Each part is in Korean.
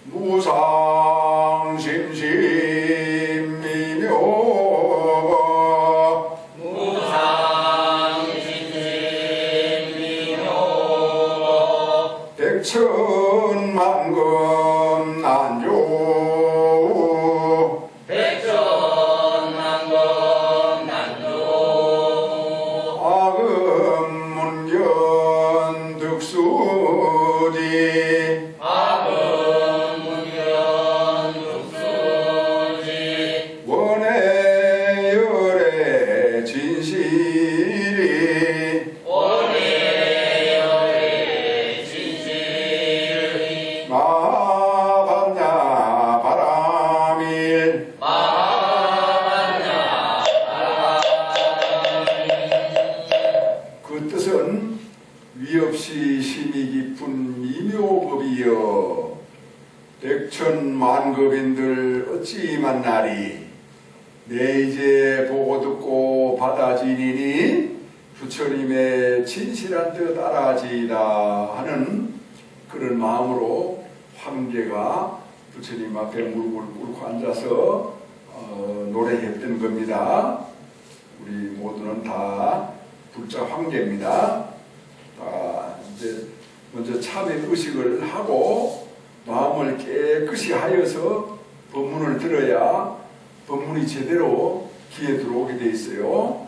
무상심심미묘 백천만금 난조 아금문견 득수지 원해열의 진실이 마반야 바람일 그 뜻은 위없이 심이 깊은 미묘법이여 백천만급인들 어찌 만나리 내 이제 보고 듣고 받아지니니 부처님의 진실한 뜻 알아지이다 하는 그런 마음으로 황제가 부처님 앞에 무릎을 꿇고 앉아서 노래했던 겁니다. 우리 모두는 다 불자 황제입니다. 이제 먼저 참회 의식을 하고 마음을 깨끗이 하여서 법문을 들어야 법문이 제대로 귀에 들어오게 돼 있어요.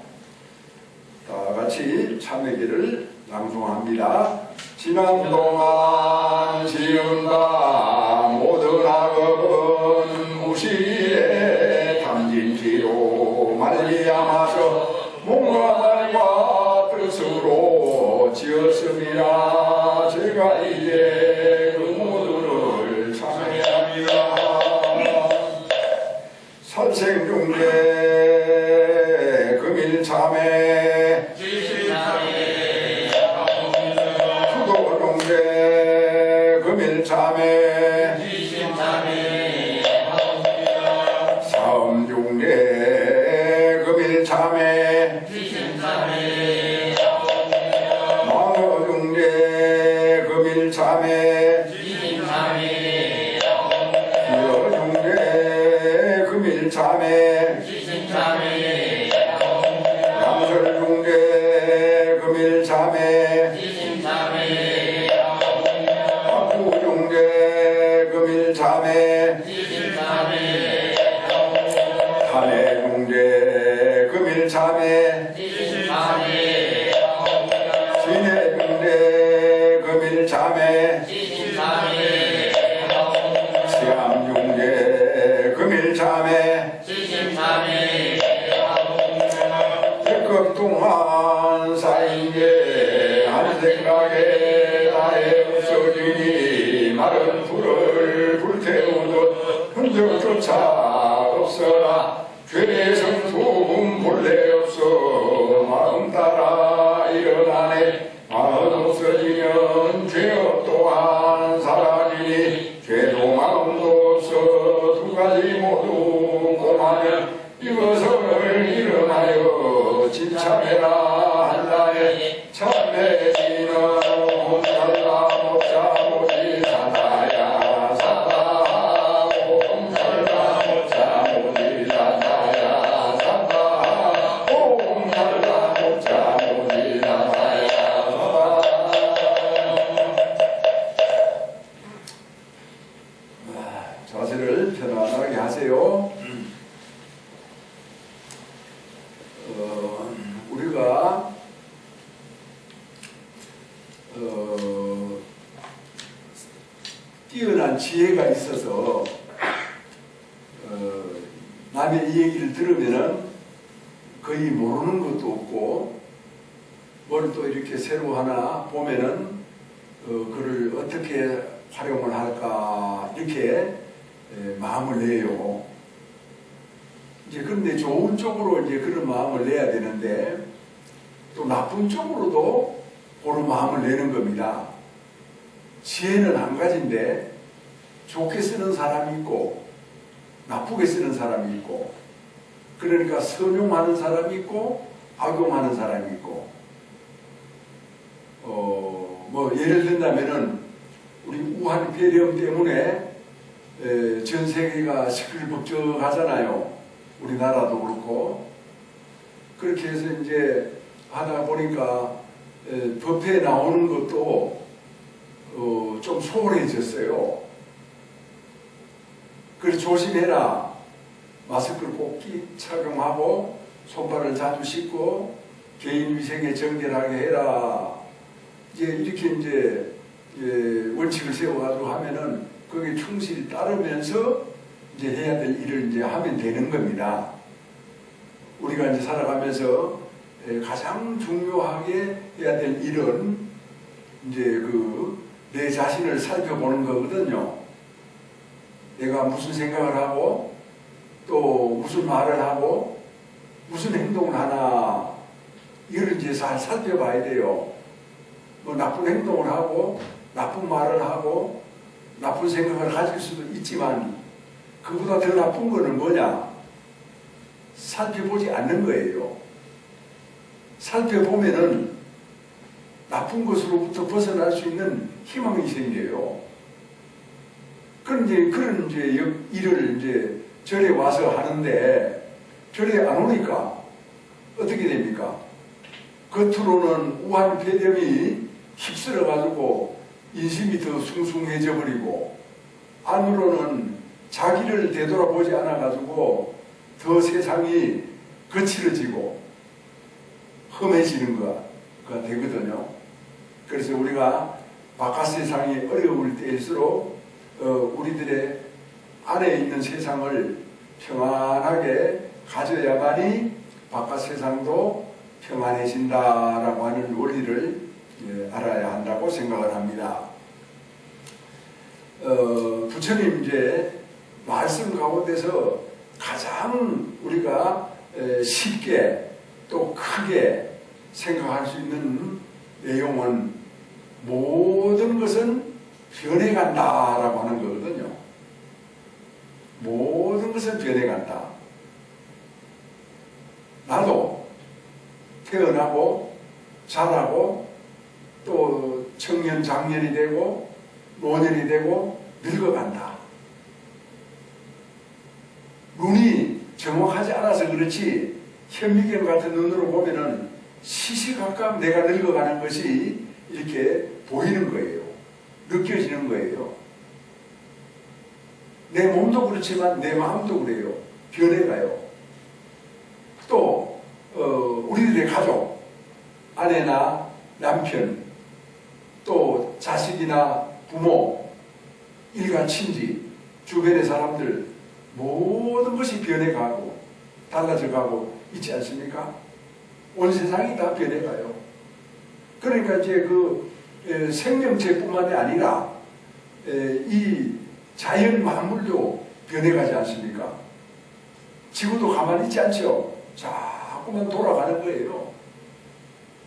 다 같이 참회기를 낭송합니다. 지난 동안 지은바 모든 악업은 무시에 탐진지로 말미암아서 몸과 말과 뜻으로 지었습니다. 제가 이제 그 모두를 참회합니다. 살생중계 금일참회 수도중계 금일참회 사음중계 금일참회 망어중계 금일참회 기어중계 금일참회 양설중계 금일참회 압구중계 금일참회 탄해중계 금일참회 진해중계 금일참회 시암중계 금일참회 백급 동안 사인계 한 생각에 나의 없어지니 마른 불을 불태우듯 흔적조차 없어라 죄의 성품 본래 없어 마음 따라 일어나네 마음 없어지면 죄업 또한 사라지니 죄도 마음도 없어 두 가지 모두 고마면 이것을 일어나여 진참해라 한다에 참회지는 홈살라 못자 못이 사나야 사다 홈살라 못자 못이 사나야 사다 홈살라 못자 못이 사나야 사다. 자세를 편안하게 하세요. 우리가 뛰어난 지혜가 있어서 남의 이 얘기를 들으면은 거의 모르는 것도 없고 뭘 또 이렇게 새로 하나 보면은 그를 어떻게 활용을 할까 이렇게 마음을 내요. 이제 그런데 좋은 쪽으로 이제 그런 마음을 내야 되는데 또 나쁜 쪽으로도 그런 마음을 내는 겁니다. 지혜는 한 가지인데 좋게 쓰는 사람이 있고 나쁘게 쓰는 사람이 있고 그러니까 선용하는 사람이 있고 악용하는 사람이 있고 뭐 예를 든다면은 우리 우한 폐렴 때문에 전 세계가 시끌벅적하잖아요. 우리나라도 그렇고. 그렇게 해서 이제 하다 보니까 법회에 나오는 것도 좀 소홀해졌어요. 그래서 조심해라. 마스크를 꼭 착용하고 손발을 자주 씻고 개인 위생에 정결하게 해라. 이제 이렇게 이제 원칙을 세워가지고 하면은 거기에 충실히 따르면서 이제 해야 될 일을 이제 하면 되는 겁니다. 우리가 이제 살아가면서 가장 중요하게 해야 될 일은 이제 내 자신을 살펴보는 거거든요. 내가 무슨 생각을 하고 또 무슨 말을 하고 무슨 행동을 하나 이걸 이제 잘 살펴봐야 돼요. 뭐 나쁜 행동을 하고 나쁜 말을 하고 나쁜 생각을 가질 수도 있지만 그보다 더 나쁜 거는 뭐냐? 살펴보지 않는 거예요. 살펴보면은 나쁜 것으로부터 벗어날 수 있는 희망이 생겨요. 그런 이제 일을 이제 절에 와서 하는데 절에 안 오니까 어떻게 됩니까? 겉으로는 우한 폐렴이 휩쓸어가지고 인심이 더 숭숭해져 버리고 안으로는 자기를 되돌아보지 않아가지고 더 세상이 거칠어지고 험해지는 거가 되거든요. 그래서 우리가 바깥 세상이 어려울 때일수록 우리들의 안에 있는 세상을 평안하게 가져야만이 바깥 세상도 평안해진다라고 하는 원리를 알아야 한다고 생각을 합니다. 부처님 이제 말씀 가운데서 가장 우리가 쉽게 또 크게 생각할 수 있는 내용은 모든 것은 변해간다라고 하는 거거든요. 모든 것은 변해간다. 나도 태어나고 자라고 또 청년 장년이 되고 노년이 되고 늙어간다. 눈이 정확하지 않아서 그렇지 현미경 같은 눈으로 보면은 시시각각 내가 늙어가는 것이 이렇게 보이는 거예요. 느껴지는 거예요. 내 몸도 그렇지만 내 마음도 그래요. 변해가요. 또 우리들의 가족, 아내나 남편, 또 자식이나 부모, 일가 친지, 주변의 사람들 모든 것이 변해가고 달라져가고 있지 않습니까? 온 세상이 다 변해가요. 그러니까 이제 생명체뿐만이 아니라 이 자연 만물도 변해가지 않습니까? 지구도 가만히 있지 않죠. 자꾸만 돌아가는 거예요.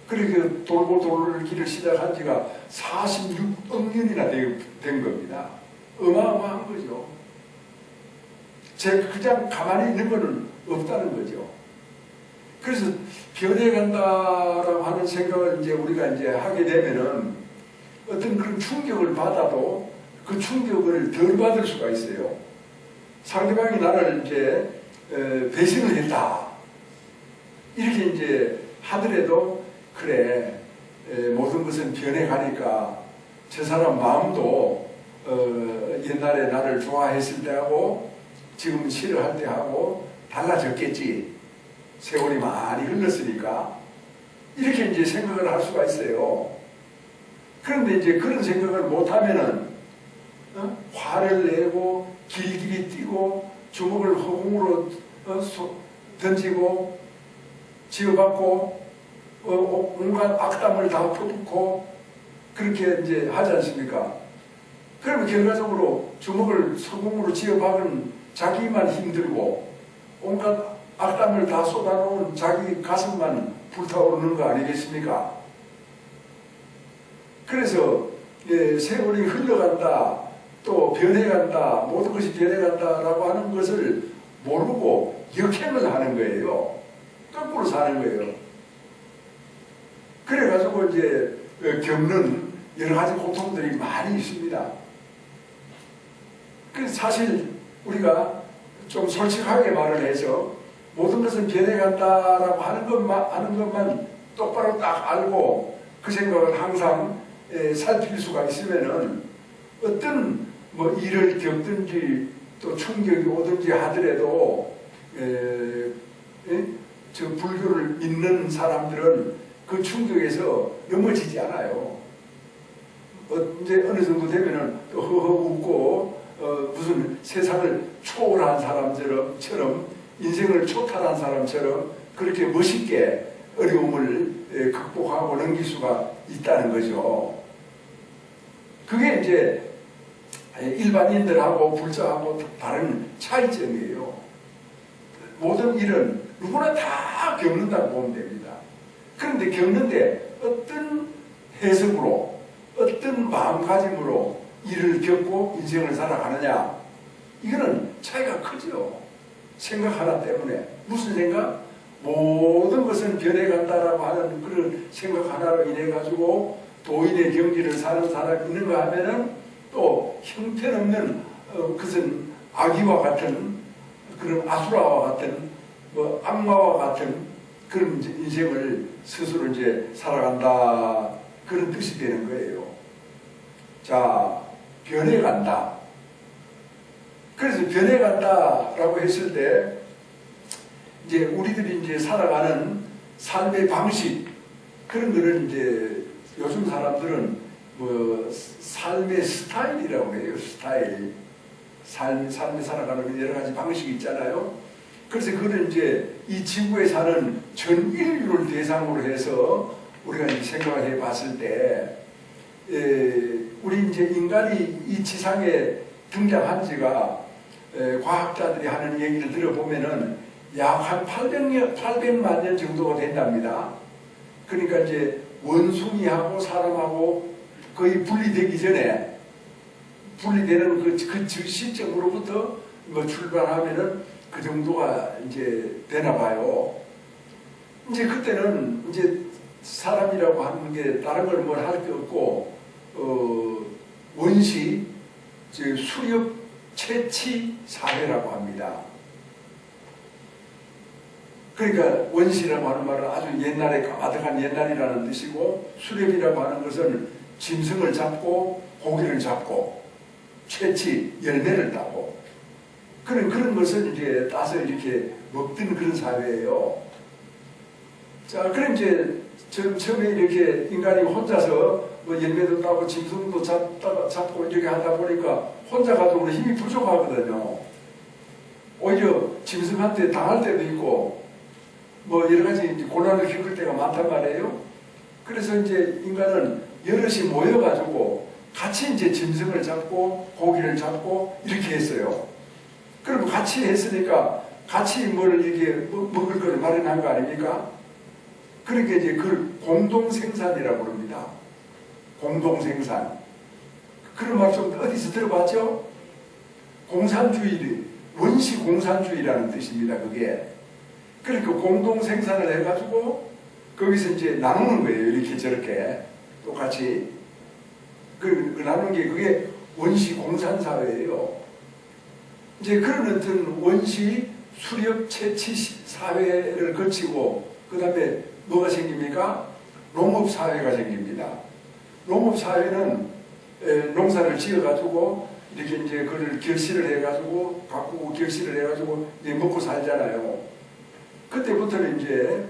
그렇게 돌고 돌을 길을 시작한 지가 46억 년이나 된 겁니다. 어마어마한 거죠. 그냥 가만히 있는 거는 없다는 거죠. 그래서 변해간다라고 하는 생각을 이제 우리가 이제 하게 되면은 어떤 그런 충격을 받아도 그 충격을 덜 받을 수가 있어요. 상대방이 나를 이제 배신을 했다. 이렇게 이제 하더라도 그래 모든 것은 변해가니까 저 사람 마음도 옛날에 나를 좋아했을 때하고 지금 싫어할 때하고 달라졌겠지. 세월이 많이 흘렀으니까 이렇게 이제 생각을 할 수가 있어요. 그런데 이제 그런 생각을 못하면은 화를 내고 길길이 뛰고 주먹을 허공으로 던지고 지어받고 온갖 악담을 다 퍼붓고 그렇게 이제 하지 않습니까? 그러면 결과적으로 주먹을 허공으로 지어박은 자기만 힘들고 온갖 악담을 다 쏟아놓은 자기 가슴만 불타오르는 거 아니겠습니까? 그래서 세월이 흘러간다, 또 변해간다, 모든 것이 변해간다라고 하는 것을 모르고 역행을 하는 거예요. 거꾸로 사는 거예요. 그래가지고 이제 겪는 여러 가지 고통들이 많이 있습니다. 그래서 사실 우리가 좀 솔직하게 말을 해서 모든 것은 변해간다라고 하는 것만 똑바로 딱 알고 그 생각을 항상 살필 수가 있으면은 어떤 뭐 일을 겪든지 또 충격이 오든지 하더라도 저 불교를 믿는 사람들은 그 충격에서 넘어지지 않아요. 이제 어느 정도 되면은 또 허허 웃고 무슨 세상을 초월한 사람처럼 인생을 초탈한 사람처럼 그렇게 멋있게 어려움을 극복하고 넘길 수가 있다는 거죠. 그게 이제 일반인들하고 불자하고 다른 차이점이에요. 모든 일은 누구나 다 겪는다고 보면 됩니다. 그런데 겪는데 어떤 해석으로 어떤 마음가짐으로 일을 겪고 인생을 살아가느냐, 이거는 차이가 크죠. 생각 하나 때문에. 무슨 생각? 모든 것은 변해간다라고 하는 그런 생각 하나로 인해 가지고 도인의 경지를 사는 사람이 있는가 하면은 또 형편없는 그것은 아기와 같은 그런 아수라와 같은 뭐 악마와 같은 그런 인생을 스스로 이제 살아간다, 그런 뜻이 되는 거예요. 자, 변해간다. 그래서 변해간다라고 했을 때 이제 우리들이 이제 살아가는 삶의 방식, 그런 거를 이제 요즘 사람들은 뭐 삶의 스타일이라고 해요. 스타일. 삶에 살아가는 여러 가지 방식이 있잖아요. 그래서 그걸 이제 이 지구에 사는 전 인류를 대상으로 해서 우리가 이제 생각해 봤을 때, 우리 이제 인간이 이 지상에 등장한 지가 과학자들이 하는 얘기를 들어보면은 약 한 800만 년 정도가 된답니다. 그러니까 이제 원숭이하고 사람하고 거의 분리되기 전에, 분리되는 그 시점으로부터 뭐 출발하면은 그 정도가 이제 되나 봐요. 이제 그때는 이제 사람이라고 하는 게 다른 걸 뭘 할 게 없고, 원시, 수렵 채취 사회라고 합니다. 그러니까 원시라고 하는 말은 아주 옛날에 가득한 옛날이라는 뜻이고, 수렵이라고 하는 것은 짐승을 잡고 고기를 잡고 채취, 열매를 따고 그런 것을 이제 따서 이렇게 먹던 그런 사회예요. 자, 그럼 이제 처음에 이렇게 인간이 혼자서 뭐 열매도 따고 짐승도 잡고 이렇게 하다 보니까 혼자 가지고는 힘이 부족하거든요. 오히려 짐승한테 당할 때도 있고 뭐 여러 가지 이제 고난을 겪을 때가 많단 말이에요. 그래서 이제 인간은 여럿이 모여가지고 같이 이제 짐승을 잡고 고기를 잡고 이렇게 했어요. 그럼 같이 했으니까 같이 뭘 이렇게 먹을 걸 마련한 거 아닙니까? 그러니까 이제 그걸 공동생산이라고 합니다. 공동생산. 그런 말 좀 어디서 들어봤죠? 공산주의, 원시 공산주의라는 뜻입니다. 그게. 그러니까 공동생산을 해가지고 거기서 이제 나누는 거예요. 이렇게 저렇게 똑같이. 그 나누는 게 그게 원시 공산사회예요. 이제 그런 어떤 원시 수렵 채취 사회를 거치고 그 다음에 뭐가 생깁니까? 농업사회가 생깁니다. 농업사회는 농사를 지어가지고 이렇게 이제 그걸 결실을 해가지고 가꾸고 결실을 해가지고 이제 먹고 살잖아요. 그때부터는 이제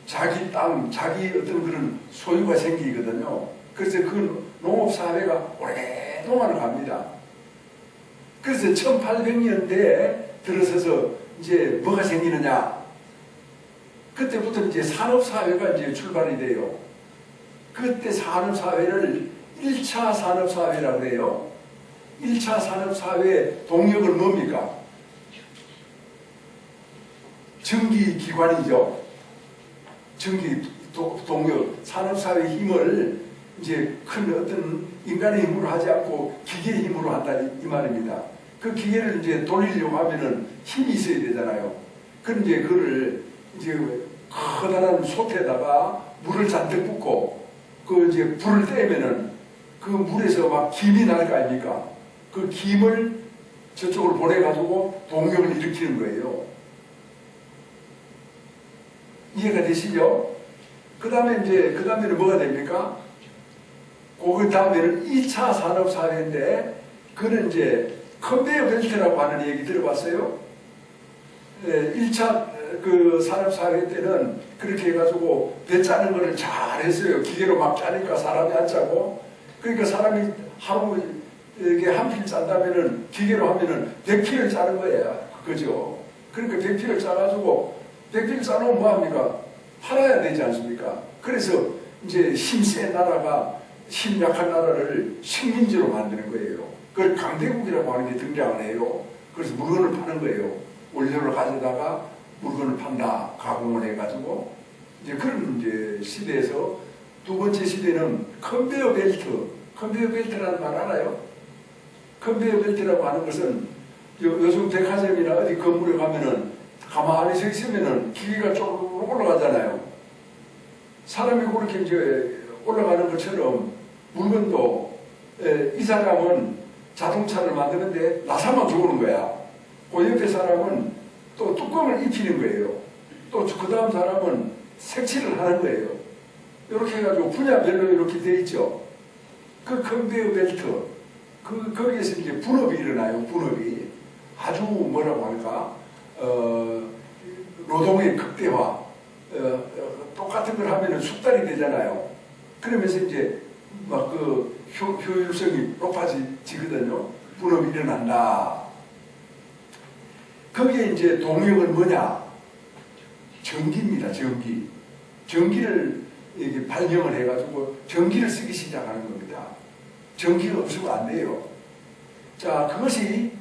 자기 땅, 자기 어떤 그런 소유가 생기거든요. 그래서 그 농업사회가 오랫동안 갑니다. 그래서 1800년대에 들어서서 이제 뭐가 생기느냐? 그때부터 이제 산업사회가 이제 출발이 돼요. 그때 산업사회를 1차 산업사회라고 해요. 1차 산업사회의 동력은 뭡니까? 전기기관이죠. 전기 동력, 산업사회의 힘을 이제 큰 어떤 인간의 힘으로 하지 않고 기계의 힘으로 한다 이 말입니다. 그 기계를 이제 돌리려고 하면은 힘이 있어야 되잖아요. 그럼 이제 그거를 이제 커다란 솥에다가 물을 잔뜩 붓고 그 이제 불을 떼면은 그 물에서 막 김이 날 거 아닙니까? 그 김을 저쪽으로 보내가지고 동력을 일으키는 거예요. 이해가 되시죠? 그 다음에는 뭐가 됩니까? 그 다음에는 2차 산업사회인데, 그는 이제 컨베이어 벨트라고 하는 얘기 들어봤어요? 네, 1차 그 산업사회 때는 그렇게 해가지고 배 짜는 거를 잘 했어요. 기계로 막 짜니까 사람이 안 짜고. 그러니까 사람이 하루 이게 한 필 짠다면은 기계로 하면은 100필을 짜는 거예요. 그죠? 그러니까 100필을 짜가지고 100필 짜놓으면 뭐합니까? 팔아야 되지 않습니까? 그래서 이제 힘센 나라가 힘 약한 나라를 식민지로 만드는 거예요. 그걸 강대국이라고 하는 게 등장을 해요. 그래서 물건을 파는 거예요. 원료를 가져다가 물건을 판다. 가공을 해가지고. 이제 그런 이제 시대에서 두 번째 시대는 컨베이어 벨트. 컨베이어 벨트라는 말 알아요? 컨베이어 벨트라고 하는 것은 요즘 백화점이나 어디 건물에 가면은 가만히 서 있으면은 기계가 쭉 올라가잖아요. 사람이 그렇게 이제 올라가는 것처럼 물건도 이 사람은 자동차를 만드는데 나사만 들어오는 거야. 그 옆에 사람은 또 뚜껑을 입히는 거예요. 또 그 다음 사람은 색칠을 하는 거예요. 이렇게 해가지고 분야별로 이렇게 돼 있죠. 그 컨베이어 벨트, 거기에서 이제 분업이 일어나요. 분업이 아주 뭐라고 할까? 노동의 극대화. 똑같은 걸 하면은 숙달이 되잖아요. 그러면서 이제 막 그 효율성이 높아지거든요. 분업이 일어난다. 거기에 이제 동력은 뭐냐? 전기입니다. 전기. 전기를 이렇게 발명을 해가지고 전기를 쓰기 시작하는 겁니다. 전기가 없으면 안 돼요. 자, 그것이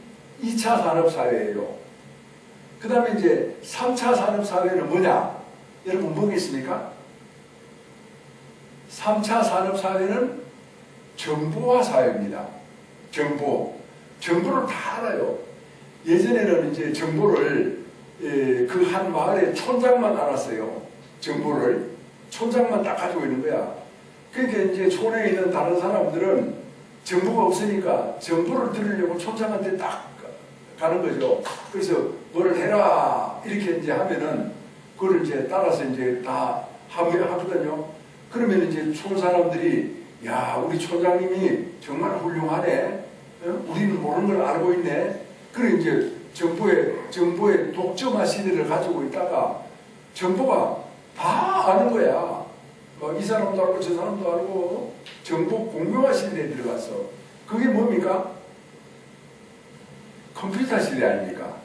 2차 산업사회예요. 그 다음에 이제 3차 산업사회는 뭐냐? 여러분 뭐겠습니까? 3차 산업사회는 정보화 사회입니다. 정보를 다 알아요. 예전에는 이제 정보를 그 한 마을의 촌장만 알았어요. 정보를 촌장만 딱 가지고 있는 거야. 그러니까 이제 촌에 있는 다른 사람들은 정보가 없으니까 정보를 들으려고 촌장한테 딱 가는 거죠. 그래서 뭐를 해라 이렇게 이제 하면은 그걸 이제 따라서 이제 다 하거든요. 그러면 이제 촌 사람들이 야, 우리 촌장님이 정말 훌륭하네. 우리는 모르는 걸 알고 있네. 그래 이제 정보의 독점화 시대를 가지고 있다가 정보가 다 아는 거야. 이 사람도 알고 저 사람도 알고 정보 공유화 시대에 들어갔어. 그게 뭡니까? 컴퓨터 시대 아닙니까?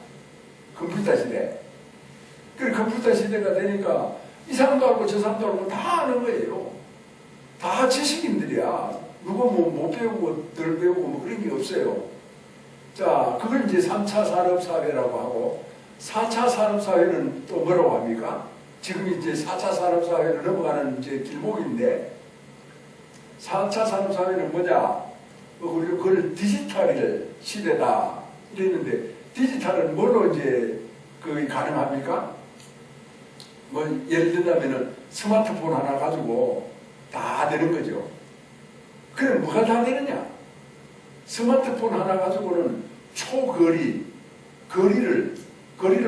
컴퓨터 시대. 그 컴퓨터 시대가 되니까 이 사람도 알고 저 사람도 알고 다 아는 거예요. 다 지식인들이야. 누가 뭐 못 배우고 덜 배우고 뭐 그런 게 없어요. 자, 그걸 이제 3차 산업사회라고 하고 4차 산업사회는 또 뭐라고 합니까? 지금 이제 4차 산업사회로 넘어가는 이제 길목인데 4차 산업사회는 뭐냐? 그걸 디지털 시대다 이랬는데 디지털은 뭘로 이제 그게 가능합니까? 뭐 예를 들자면은 스마트폰 하나 가지고 다 되는 거죠. 그럼 뭐가 다 되느냐? 스마트폰 하나 가지고는 거리를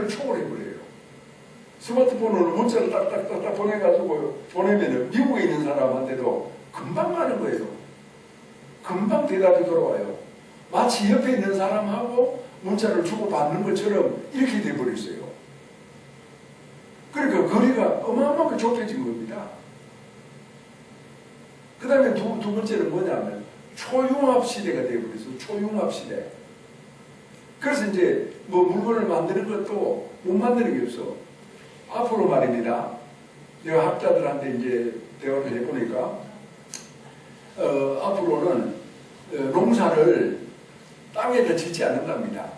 초월해버려요. 스마트폰으로 문자를 딱딱딱딱 보내가지고 보내면은 미국에 있는 사람한테도 금방 가는 거예요. 금방 대답이 돌아와요. 마치 옆에 있는 사람하고 문자를 주고받는 것처럼 이렇게 돼버렸어요. 그러니까 거리가 어마어마하게 좁혀진 겁니다. 그 다음에 두 번째는 뭐냐면 초융합 시대가 되어버렸어요. 초융합 시대. 그래서 이제 뭐 물건을 만드는 것도 못 만드는 게 없어. 앞으로 말입니다. 내가 학자들한테 이제 대화를 해보니까 앞으로는 농사를 땅에다 짓지 않는답니다.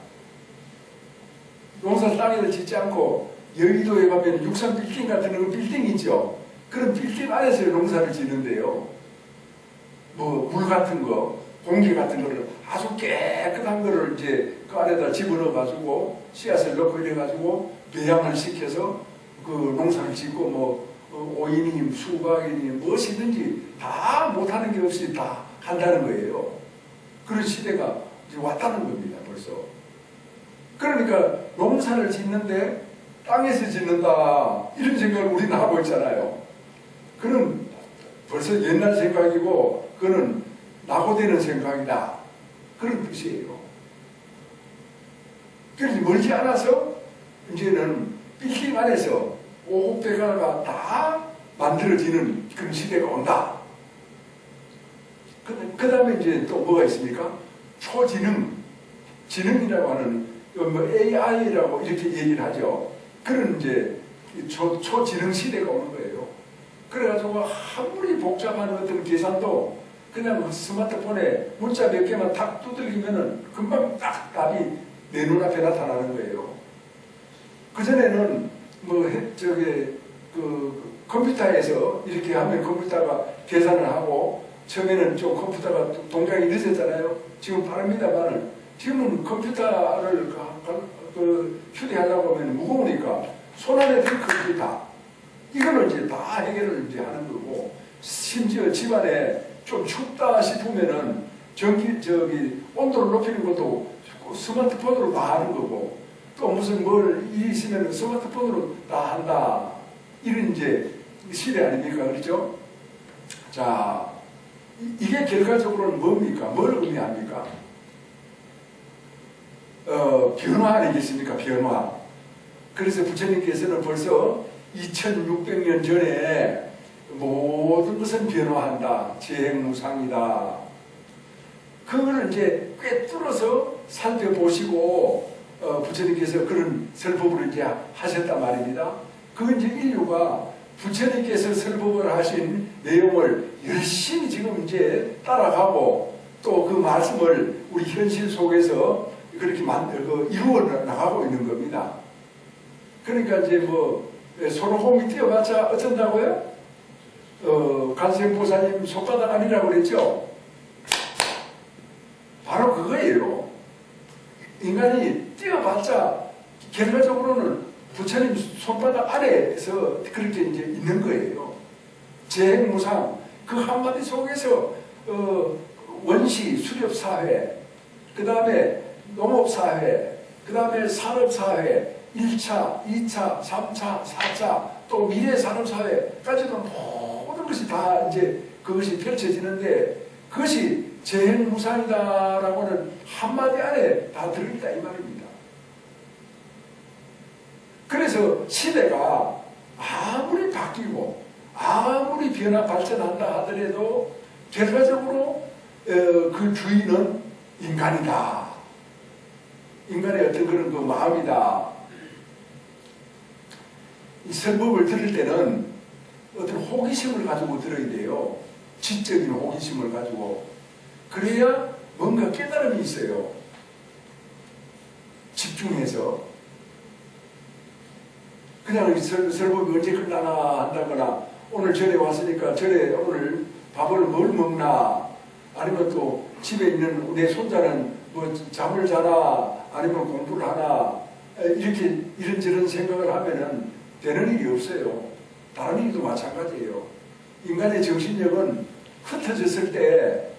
농사를 땅에다 짓지 않고 여의도에 가면 육상 빌딩 같은 그 빌딩 있죠. 그런 빌딩 안에서 농사를 짓는데요. 뭐 물 같은 거, 공기 같은 거를 아주 깨끗한 거를 이제 그 안에다 집어넣어 가지고 씨앗을 넣고 이래 가지고 배양을 시켜서 그 농사를 짓고 뭐 오이니 수박이니 무엇이든지 다 못하는 게 없이 다 한다는 거예요. 그런 시대가 이제 왔다는 겁니다. 벌써. 그러니까 농사를 짓는데 땅에서 짓는다 이런 생각을 우리는 하고 있잖아요. 그는 벌써 옛날 생각이고 그는 낙오되는 생각이다. 그런 뜻이에요. 그래서 멀지 않아서 이제는 빌딩 안에서 오곡백화가 다 만들어지는 그런 시대가 온다. 그 다음에 이제 또 뭐가 있습니까? 초지능, 지능이라고 하는 뭐 AI라고 이렇게 얘기를 하죠. 그런 이제 초지능 시대가 오는 거예요. 그래가지고 아무리 복잡한 어떤 계산도 그냥 스마트폰에 문자 몇 개만 탁 두들기면은 금방 딱 답이 내 눈앞에 나타나는 거예요. 그전에는 뭐 컴퓨터에서 이렇게 하면 컴퓨터가 계산을 하고 처음에는 좀 컴퓨터가 동작이 늦었잖아요. 지금 빠릅니다만 지금은 컴퓨터를 휴대하려고 하면 무거우니까 손 안에 들 컴퓨터 이거는 이제 다 해결을 이제 하는 거고 심지어 집안에 좀 춥다 싶으면은 온도를 높이는 것도 스마트폰으로 다 하는 거고 또 무슨 뭘 일이 있으면 스마트폰으로 다 한다. 이런 이제 시대 아닙니까? 그렇죠? 자, 이게 결과적으로는 뭡니까? 뭘 의미합니까? 변화 아니겠습니까? 변화. 그래서 부처님께서는 벌써 2600년 전에 모든 것은 변화한다. 재행무상이다. 그거를 이제 꿰뚫어서 살펴보시고 부처님께서 그런 설법을 이제 하셨단 말입니다. 그건 이제 인류가 부처님께서 설법을 하신 내용을 열심히 지금 이제 따라가고 또 그 말씀을 우리 현실 속에서 그렇게 이루어 나가고 있는 겁니다. 그러니까 이제 뭐 손오공이 뛰어봤자 어쩐다고요? 관세음보살님 손바닥 아니라고 그랬죠? 바로 그거예요. 인간이 뛰어봤자 결과적으로는 부처님 손바닥 아래에서 그렇게 이제 있는 거예요. 재행무상 그 한마디 속에서 원시 수렵사회, 그 다음에 농업사회, 그 다음에 산업사회, 1차, 2차, 3차, 4차, 또 미래산업사회까지도 모든 것이 다 이제 그것이 펼쳐지는데 그것이 재행무상이다라고 하는 한마디 안에 다 들어있다 이 말입니다. 그래서 시대가 아무리 바뀌고 아무리 변화 발전한다 하더라도 결과적으로 그 주인은 인간이다. 인간의 어떤 그런 그 마음이다. 이 설법을 들을 때는 어떤 호기심을 가지고 들어야 돼요. 지적인 호기심을 가지고. 그래야 뭔가 깨달음이 있어요. 집중해서. 그냥 설법이 언제 끝나나 한다거나 오늘 절에 왔으니까 절에 오늘 밥을 뭘 먹나 아니면 또 집에 있는 내 손자는 뭐 잠을 자나 아니면 공부를 하나 이렇게 이런저런 생각을 하면은 되는 일이 없어요. 다른 일도 마찬가지예요. 인간의 정신력은 흩어졌을 때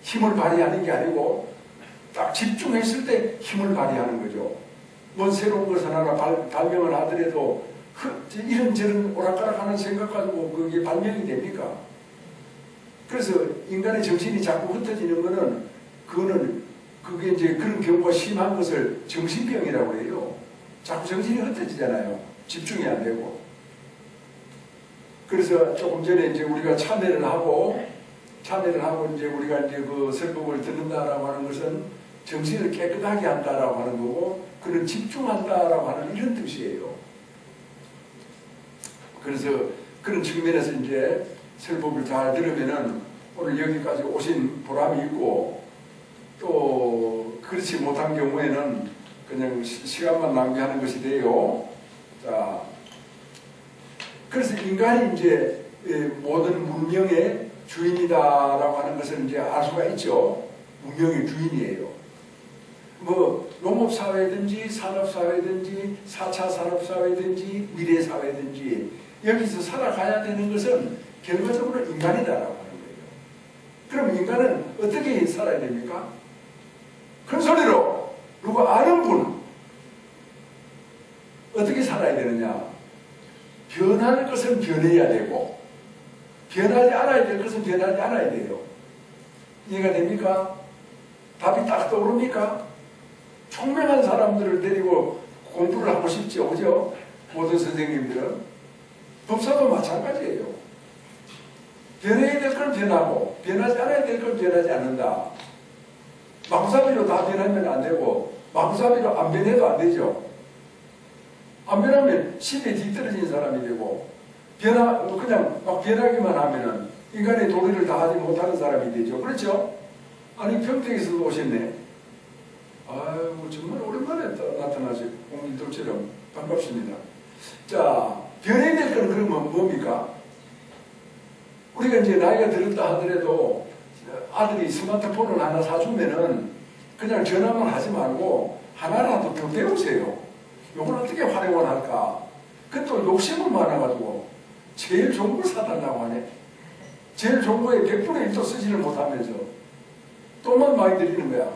힘을 발휘하는 게 아니고 딱 집중했을 때 힘을 발휘하는 거죠. 뭔 새로운 것을 하나 발명을 하더라도 이런저런 오락가락하는 생각 가지고 그게 발명이 됩니까? 그래서 인간의 정신이 자꾸 흩어지는 거는 그게 이제 그런 경우가 심한 것을 정신병이라고 해요. 자꾸 정신이 흩어지잖아요. 집중이 안 되고. 그래서 조금 전에 이제 우리가 참회를 하고 이제 우리가 이제 그 설법을 듣는다라고 하는 것은 정신을 깨끗하게 한다라고 하는 거고, 그런 집중한다라고 하는 이런 뜻이에요. 그래서 그런 측면에서 이제 설법을 잘 들으면은 오늘 여기까지 오신 보람이 있고, 또 그렇지 못한 경우에는 그냥 시간만 낭비하는 것이 돼요. 자, 그래서 인간이 이제 모든 문명의 주인이다라고 하는 것을 이제 알 수가 있죠. 문명의 주인이에요. 뭐 농업사회든지 산업사회든지 4차 산업사회든지 미래사회든지 여기서 살아가야 되는 것은 결과적으로 인간이다라고 하는 거예요. 그럼 인간은 어떻게 살아야 됩니까? 큰 소리로 누구 아는 분 어떻게 살아야 되느냐? 변할 것은 변해야 되고 변하지 않아야 될 것은 변하지 않아야 돼요. 이해가 됩니까? 답이 딱 떠오릅니까? 총명한 사람들을 데리고 공부를 하고 싶죠. 그죠? 모든 선생님들은. 법사도 마찬가지예요. 변해야 될 건 변하고 변하지 않아야 될 건 변하지 않는다. 마구잡이로 다 변하면 안 되고 마구잡이로 안 변해도 안 되죠. 안 변하면 시대에 뒤떨어진 사람이 되고 그냥 막 변하기만 하면은 인간의 도리를 다하지 못하는 사람이 되죠. 그렇죠? 아니 평택에서도 오셨네. 아유 정말 오랜만에 나타나신 공인들처럼 반갑습니다. 자, 변해야 될 건 그러면 뭡니까? 우리가 이제 나이가 들었다 하더라도 아들이 스마트폰을 하나 사주면은 그냥 전화만 하지 말고 하나라도 더 배우세요. 이걸 어떻게 활용을 할까? 그것도 욕심은 많아가지고 제일 좋은 걸 사달라고 하네. 제일 좋은 거에 100분의 1도 쓰지를 못하면서 돈만 많이 들이는 거야.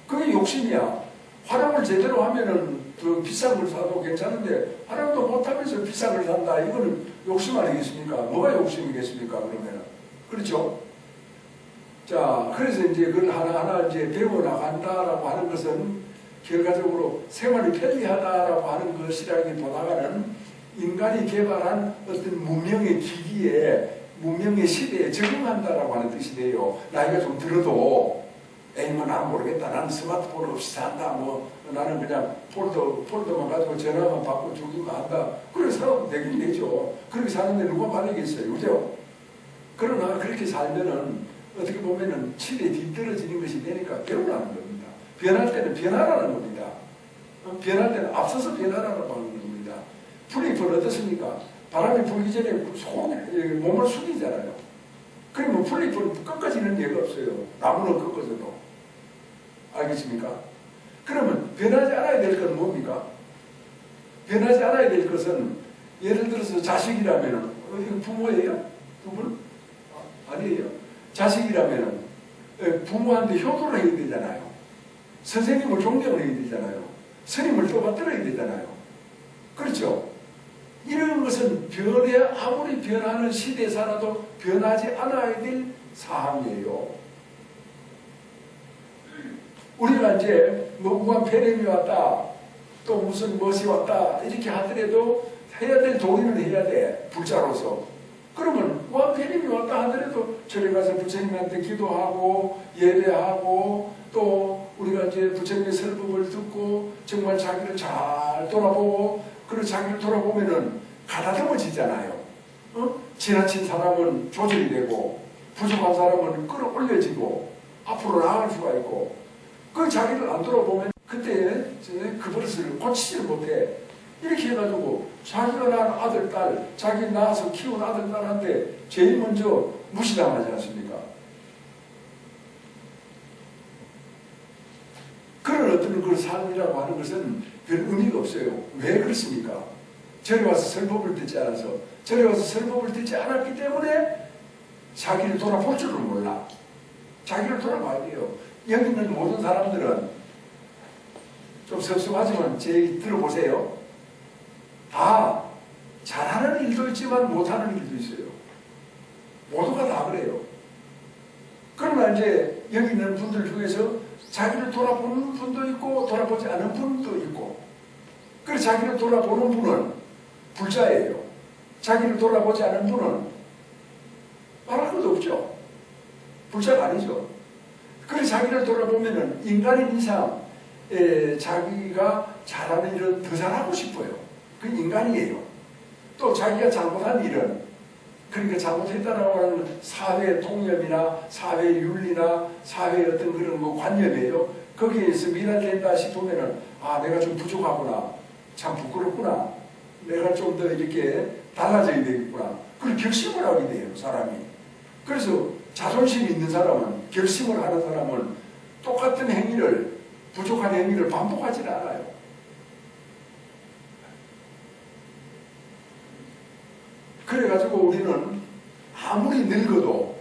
그게 욕심이야. 활용을 제대로 하면은 더 비싼 걸 사도 괜찮은데 활용도 못하면서 비싼 걸 산다. 이거는 욕심 아니겠습니까? 뭐가 욕심이겠습니까? 그러면은. 그렇죠? 자, 그래서 이제 그걸 하나하나 이제 배워나간다라고 하는 것은 결과적으로 생활이 편리하다라고 하는 것이라기보다는 인간이 개발한 어떤 문명의 기기에, 문명의 시대에 적응한다라고 하는 뜻이 돼요. 나이가 좀 들어도, 에이, 뭐, 난 모르겠다. 나는 스마트폰 없이 산다. 뭐, 나는 그냥 폴더만 가지고 전화만 받고 주기만 한다. 그렇게 살아도 되긴 되죠. 그렇게 사는데 누가 말리겠어요. 그죠? 그러나 그렇게 살면은 어떻게 보면은 치에 뒤떨어지는 것이 되니까 배우라는 겁니다. 변할 때는 변하라는 겁니다. 변할 때는 앞서서 변하라고 하는 겁니다. 풀잎은 어떻습니까? 바람이 불기 전에 몸을 숙이잖아요. 그러면 풀잎은 끝까지는 예가 없어요. 나무는 꺾어져도. 알겠습니까? 그러면 변하지 않아야 될 건 뭡니까? 변하지 않아야 될 것은 예를 들어서 자식이라면 이거 부모예요? 두 분? 아니에요. 자식이라면 부모한테 효도를 해야 되잖아요. 선생님을 존경을 해야 되잖아요. 스님을 떠받들어야 되잖아요. 그렇죠? 이런 것은 아무리 변하는 시대에 살아도 변하지 않아야 될 사항이에요. 우리가 이제 뭐 우한 폐렴이 왔다, 또 무슨 무엇이 왔다 이렇게 하더라도 해야 될 도리는 해야 돼. 불자로서. 그러면 우한 폐렴이 왔다 하더라도 저리 가서 부처님한테 기도하고 예배하고 또 우리가 이제 부처님의 설법을 듣고 정말 자기를 잘 돌아보고 그리고 자기를 돌아보면은 가다듬어지잖아요. 지나친 사람은 조절이 되고 부족한 사람은 끌어올려지고 앞으로 나아갈 수가 있고 그 자기를 안 돌아보면 그때 그 버릇을 고치지를 못해. 이렇게 해가지고 자기가 낳은 아들, 딸, 자기 낳아서 키운 아들, 딸한테 제일 먼저 무시당하지 않습니까? 그런 어떤 그 삶이라고 하는 것은 별 의미가 없어요. 왜 그렇습니까? 저리 와서 설법을 듣지 않아서, 저리 와서 설법을 듣지 않았기 때문에 자기를 돌아볼 줄을 몰라. 자기를 돌아봐야 돼요. 여기 있는 모든 사람들은 좀 섭섭하지만 제 얘기 들어보세요. 다 잘하는 일도 있지만 못하는 일도 있어요. 모두가 다 그래요. 그러나 이제 여기 있는 분들 중에서 자기를 돌아보는 분도 있고 돌아보지 않은 분도 있고 그래서 자기를 돌아보는 분은 불자예요. 자기를 돌아보지 않은 분은 말할 것도 없죠. 불자가 아니죠. 그래서 자기를 돌아보면은 인간인 이상 자기가 잘하는 일은 더 잘하고 싶어요. 그 인간이에요. 또 자기가 잘못한 일은 그러니까 잘못했다라고 하는 사회 통념이나 사회 윤리나 사회 어떤 그런 뭐 관념이에요. 거기에서 미달된다 싶으면은 아 내가 좀 부족하구나. 참 부끄럽구나. 내가 좀 더 이렇게 달라져야 되겠구나. 그걸 결심을 하게 돼요. 사람이. 그래서 자존심이 있는 사람은 결심을 하는 사람은 똑같은 행위를 부족한 행위를 반복하지 않아요. 그래가지고 우리는 아무리 늙어도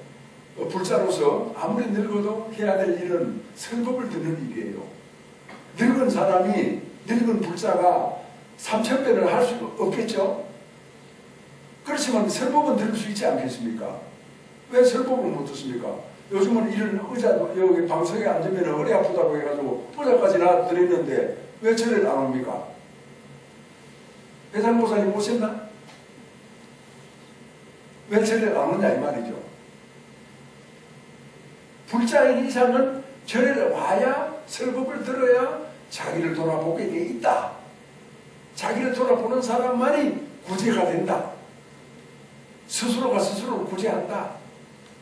불자로서 아무리 늙어도 해야 될 일은 설법을 듣는 일이에요. 늙은 사람이, 늙은 불자가 3,000배를 할 수 없겠죠? 그렇지만 설법은 들을 수 있지 않겠습니까? 왜 설법을 못 듣습니까? 요즘은 이런 의자도 여기 방석에 앉으면 허리 아프다고 해가지고 의자까지 드렸는데 왜 절을 안 옵니까? 회장 목사님 오셨나? 왜 절을 안 오냐 이 말이죠. 불자인 이상은 절에 와야 설법을 들어야 자기를 돌아보게 돼 있다. 자기를 돌아보는 사람만이 구제가 된다. 스스로가 스스로를 구제한다.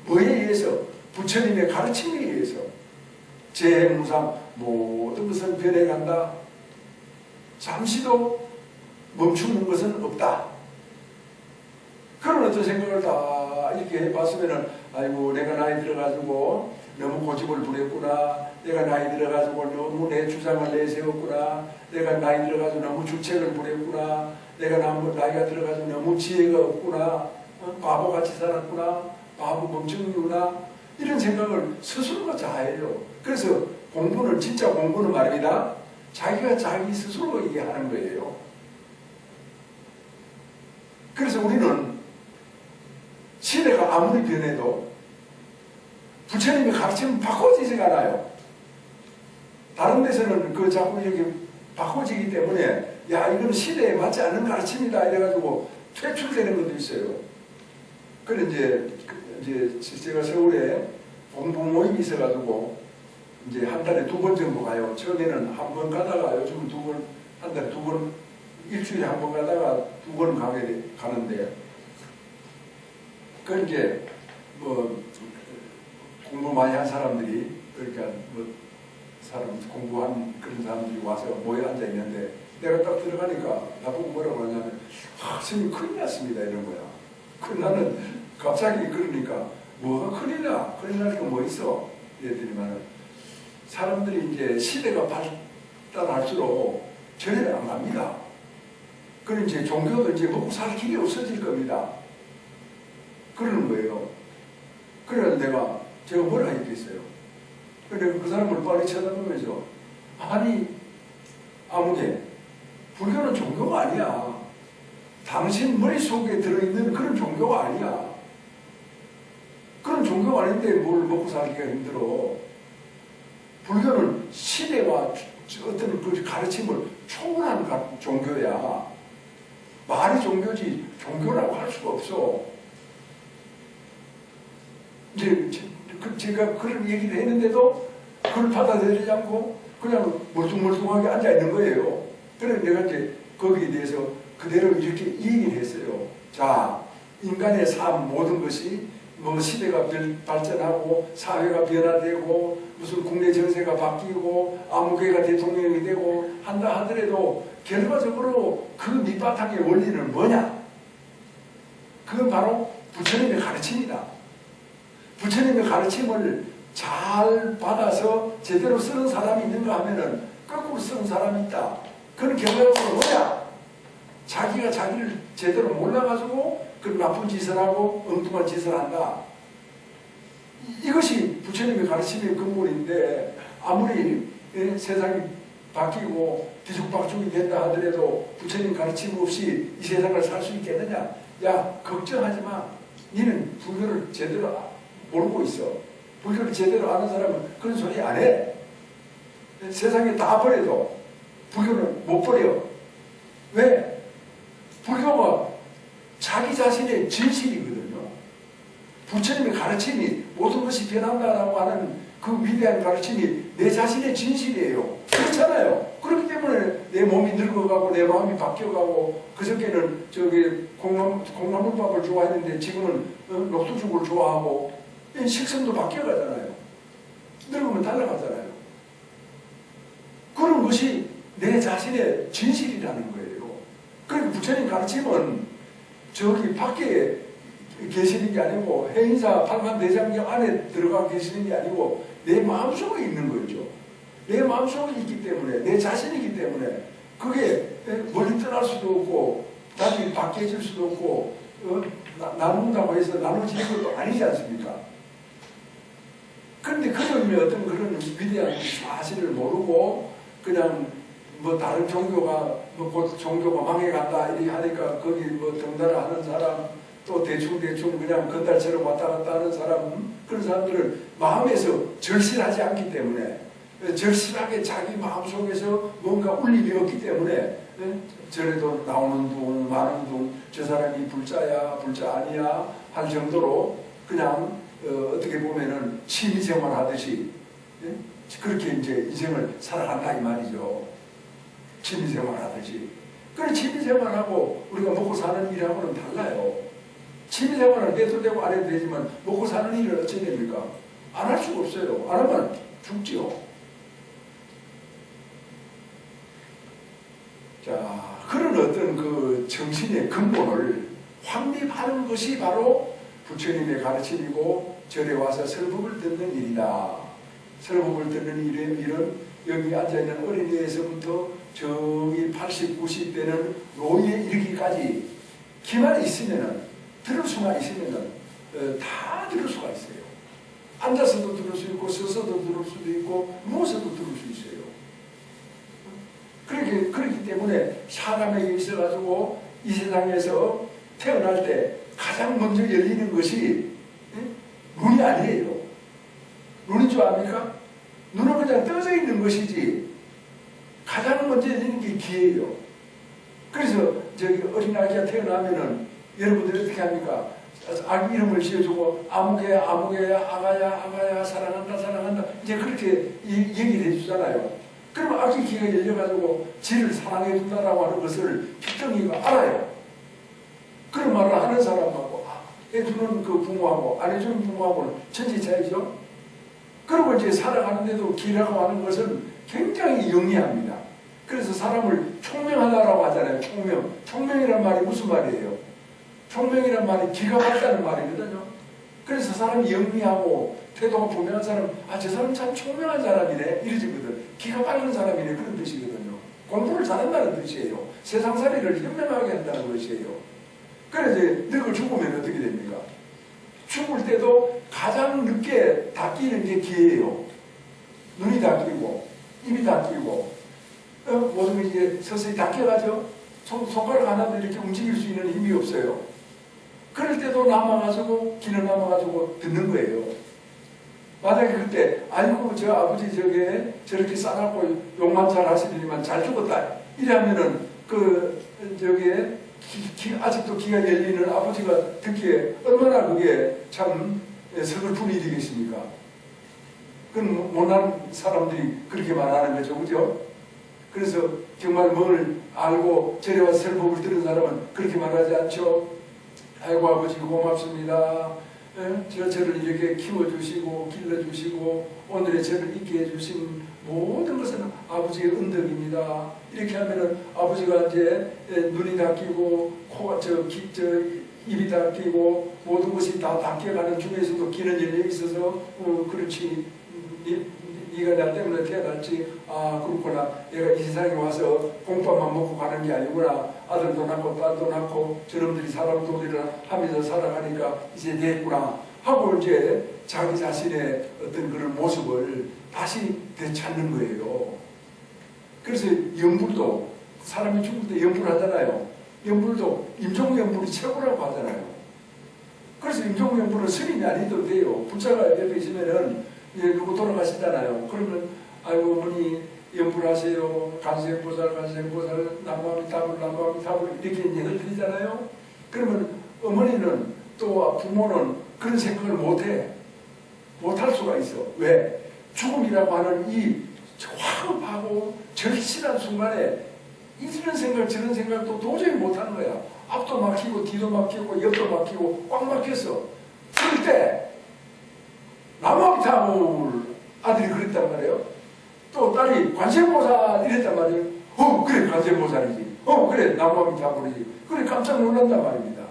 뭐에 의해서? 부처님의 가르침에 의해서. 재무상 모든 것은 변해간다. 잠시도 멈추는 것은 없다. 그런 어떤 생각을 다 이렇게 해봤으면은, 아이고, 내가 나이 들어가지고 너무 고집을 부렸구나. 내가 나이 들어가지고 너무 내 주장을 내세웠구나. 내가 나이 들어가지고 너무 주책을 부렸구나. 내가 나이가 들어가지고 너무 지혜가 없구나. 바보같이 살았구나. 바보 멍청이구나. 이런 생각을 스스로가 다 해요. 그래서 공부는, 진짜 공부는 말입니다. 자기가 자기 스스로에게 하는 거예요. 그래서 우리는 시대가 아무리 변해도 부처님의 가르침은 바꿔지지가 않아요. 다른 데서는 그 자꾸 이렇게 바꿔지기 때문에, 야, 이건 시대에 맞지 않는 가르침이다 이래가지고 퇴출되는 것도 있어요. 그래 이제 제가 서울에 공부 모임이 있어가지고 이제 한 달에 2번 정도 가요. 처음에는 한 번 가다가 요즘은 2번, 한 달에 2번, 일주일에 한 번 가다가 2번 가는데, 그 이제 뭐 공부 많이 한 사람들이, 그러니까 뭐 공부한 그런 사람들이 와서 모여 앉아 있는데, 내가 딱 들어가니까 나보고 뭐라고 하냐면, 스님 큰일 났습니다 이런 거야. 그 나는 갑자기 그러니까 뭐가 큰일 나? 큰일 나니까 뭐 있어? 이랬더니만 사람들이 이제 시대가 발달할수록 절에를 안 갑니다. 그럼 이제 종교도 이제 먹고 살 길이 없어질 겁니다. 그러는 거예요. 그래서 제가 뭐라 했겠어요? 그래서 그 사람을 빨리 쳐다보면서, 아니, 아무개, 불교는 종교가 아니야. 당신 머릿속에 들어있는 그런 종교가 아니야. 그런 종교가 아닌데 뭘 먹고 살기가 힘들어. 불교는 시대와 어떤 그 가르침을 초월한 종교야. 말이 종교지 종교라고 할 수가 없어. 이제 제가 그런 얘기를 했는데도 그걸 받아들이지 않고 그냥 멀뚱멀뚱하게 앉아있는 거예요. 그래서 내가 이제 거기에 대해서 그대로 이렇게 얘기를 했어요. 자, 인간의 삶 모든 것이 뭐 시대가 발전하고 사회가 변화되고 무슨 국내 정세가 바뀌고 아무개가 대통령이 되고 한다 하더라도 결과적으로 그 밑바탕의 원리는 뭐냐? 그건 바로 부처님의 가르침이다. 부처님의 가르침을 잘 받아서 제대로 쓰는 사람이 있는가 하면은 거꾸로 쓰는 사람이 있다. 그런 결과적으로 뭐냐? 자기가 자기를 제대로 몰라가지고 그 나쁜 짓을 하고 엉뚱한 짓을 한다. 이것이 부처님의 가르침의 근본인데, 아무리 세상이 바뀌고 뒤죽박죽이 된다 하더라도 부처님 가르침 없이 이 세상을 살 수 있겠느냐? 야, 걱정하지 마. 니는 불교를 제대로 모르고 있어. 불교를 제대로 아는 사람은 그런 소리 안 해. 세상에 다 버려도 불교는 못 버려. 왜? 불교가 자기 자신의 진실이거든요. 부처님의 가르침이 모든 것이 변한다라고 하는 그 위대한 가르침이 내 자신의 진실이에요. 그렇잖아요. 그렇기 때문에 내 몸이 늙어가고 내 마음이 바뀌어가고, 그저께는 콩나물밥을 좋아했는데 지금은 녹두죽을 좋아하고, 식성도 바뀌어가잖아요. 늙으면 달라가잖아요. 그런 것이 내 자신의 진실이라는 거예요. 그러니까 부처님 가르침은 저기 밖에 계시는 게 아니고, 해인사 팔만대장경 안에 들어가 계시는 게 아니고 내 마음속에 있는 거죠. 내 마음속에 있기 때문에, 내 자신이기 때문에 그게 멀리 떠날 수도 없고 다시 바뀌어질 수도 없고 나눈다고 해서 나눠지는 것도 아니지 않습니까? 그런데 그놈이 어떤 그런 위대한 사실을 모르고 그냥 뭐 다른 종교가 뭐 곧 종교가 망해간다 이렇게 하니까 거기 뭐 등달을 하는 사람 또 대충 그냥 건달처럼 왔다 갔다 하는 사람 그런 사람들은 마음에서 절실하지 않기 때문에 절실하게 자기 마음속에서 뭔가 울림이 없기 때문에 저래도 나오는 둥 마는 둥 저 사람이 불자야 불자 아니야 할 정도로 그냥 어떻게 보면은 취미생활 하듯이 그렇게 이제 인생을 살아간다 이 말이죠. 취미생활 하듯이. 그래 취미생활하고 우리가 먹고 사는 일하고는 달라요. 취미생활은 해도 되고 안 해도 되지만 먹고 사는 일을 어찌 됩니까? 안 할 수가 없어요. 안 하면 죽지요. 자, 그런 어떤 그 정신의 근본을 확립하는 것이 바로 부처님의 가르침이고 절에 와서 설법을 듣는 일이다. 설법을 듣는 일은 여기 앉아있는 어린이에서부터 저기 80, 90 되는 노인에 이르기까지 기만이 있으면은 들을 수만 있으면은 다 들을 수가 있어요. 앉아서도 들을 수 있고 서서도 들을 수도 있고 누워서도 들을 수 있어요. 그렇기 때문에 사람에게 있어가지고 이 세상에서 태어날 때 가장 먼저 열리는 것이 눈이 아니에요. 눈인 줄 압니까? 눈은 그냥 떠져 있는 것이지 가장 먼저 열리는 게 귀예요. 그래서 저기 어린아기가 태어나면은 여러분들이 어떻게 합니까? 아기 이름을 지어주고 아무개야 아가야 사랑한다 이제 그렇게 얘기를 해주잖아요. 그러면 아기 귀가 열려가지고 지를 사랑해준다라고 하는 것을 피덩이가 알아요. 그런 말을 하는 사람하고 해주는 그 부모하고 안 해주는 부모하고는 천지 차이죠. 그리고 이제 살아가는데도 귀라고 하는 것은 굉장히 영리합니다. 그래서 사람을 총명하다라고 하잖아요. 총명이란 말이 무슨 말이에요? 총명이란 말이 귀가 밝다는 말이거든요. 그래서 사람이 영리하고 태도가 분명한 사람, 저 사람 참 총명한 사람이네 이러지거든. 귀가 밝은 사람이네 그런 뜻이거든요. 공부를 잘한다는 뜻이에요. 세상살이를 현명하게 한다는 것이에요. 그래서 늙어 죽으면 어떻게 됩니까? 죽을 때도 가장 늦게 닦이는 게 귀예요. 눈이 닦이고 입이 닦이고 모든 게 이제 서서히 닦여가죠. 손가락 하나도 이렇게 움직일 수 있는 힘이 없어요. 그럴 때도 남아가지고 귀는 남아가지고 듣는 거예요. 만약에 그때 아이고 저 아버지 저렇게 싸갖고 욕만 잘 하시더니만 잘 죽었다 이러면은 아직도 귀가 열리는 아버지가 듣기에 얼마나 그게 참 서글픈 일이겠습니까? 그건 못난 사람들이 그렇게 말하는 거죠, 그죠? 그래서 정말 뭘 알고 절에 와서 설법을 들은 사람은 그렇게 말하지 않죠. 아이고 아버지 고맙습니다. 저를 이렇게 키워주시고 길러주시고 오늘의 저를 있게 해주신 모든 것은 아버지의 은덕입니다. 이렇게 하면은 아버지가 이제 눈이 닦이고 코가 입이 닦이고 모든 것이 다 닦여가는 중에서도 귀는 열려 있어서 그렇지 네가 나 때문에 태어났지. 그렇구나. 내가 이 세상에 와서 공밥만 먹고 가는 게 아니구나. 아들도 낳고 딸도 낳고 저놈들이 사람도리를 하면서 살아가니까 이제 됐구나 하고 이제 자기 자신의 어떤 그런 모습을 다시 되찾는 거예요. 그래서 연불도 사람이 죽을 때 연불하잖아요. 연불도 임종연불이 최고라고 하잖아요. 그래서 임종연불은 스님이 아니도 돼요. 불자가 옆에 있으면은 누구 돌아가시잖아요. 그러면 아이고 어머니 연불하세요. 간생보살 나무아미타불 이렇게 이제 흘리잖아요. 그러면 어머니는 또 부모는 그런 생각을 못할 수가 있어. 왜? 죽음이라고 하는 이 화급하고 절실한 순간에 이런 생각 저런 생각도 도저히 못하는 거야. 앞도 막히고 뒤도 막히고 옆도 막히고 꽉 막혔어. 그럴 때 나무아미타불 아들이 그랬단 말이에요. 또 딸이 관세음보살 이랬단 말이에요. 그래 관세음보살이지. 그래 나무아미타불이지. 그래 깜짝 놀란단 말입니다.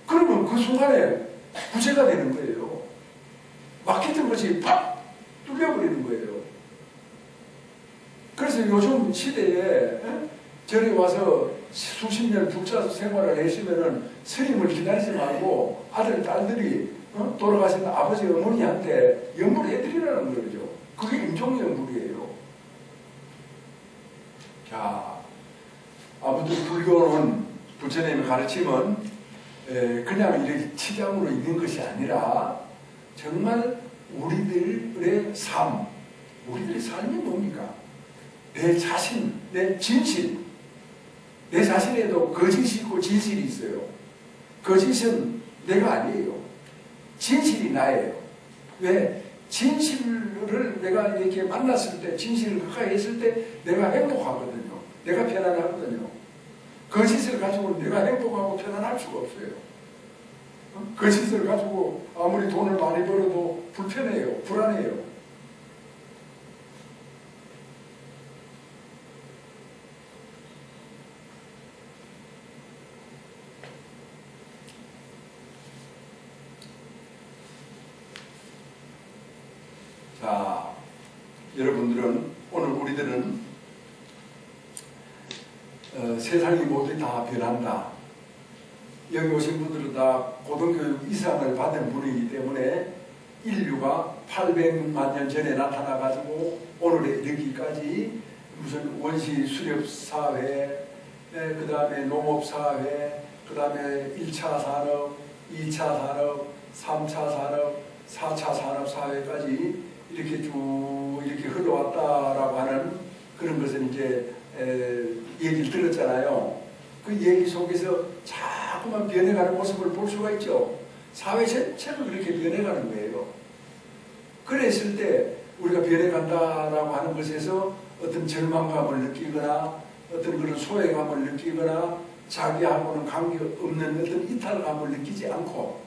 그러면 그 순간에 구제가 되는 거예요. 막혔던 것이 팍 뚫려버리는 거예요. 그래서 요즘 시대에 절에 와서 수십 년 불자 생활을 했으면은 스님을 기다리지 말고 아들, 딸들이 돌아가신 아버지 어머니한테 연물해드리라는 거죠. 그게 임종연물이에요. 자, 아무튼 불교는 부처님의 가르침은 그냥 이렇게 치장으로 있는 것이 아니라 정말 우리들의 삶, 우리들의 삶이 뭡니까? 내 자신, 내 진실, 내 자신에도 거짓이 있고 진실이 있어요. 거짓은 내가 아니에요. 진실이 나예요. 왜? 진실을 내가 이렇게 만났을 때, 진실을 가까이 했을 때 내가 행복하거든요. 내가 편안하거든요. 거짓을 가지고 내가 행복하고 편안할 수가 없어요. 거짓을 가지고 아무리 돈을 많이 벌어도 불편해요. 불안해요. 자, 여러분들은 오늘 우리들은 세상이 모두 다 변한다. 여기 오신 분들은 다 고등교육 이상을 받은 분이기 때문에 인류가 800만 년 전에 나타나가지고 오늘에 이르기까지 무슨 원시 수렵 사회, 그 다음에 농업 사회, 그 다음에 1차 산업, 2차 산업, 3차 산업, 4차 산업 사회까지 이렇게 쭉 이렇게 흘러왔다라고 하는 그런 것을 이제 얘기를 들었잖아요. 그 얘기 속에서 자꾸만 변해가는 모습을 볼 수가 있죠. 사회 전체가 그렇게 변해가는 거예요. 그랬을 때 우리가 변해간다라고 하는 것에서 어떤 절망감을 느끼거나 어떤 그런 소외감을 느끼거나 자기하고는 관계없는 어떤 이탈감을 느끼지 않고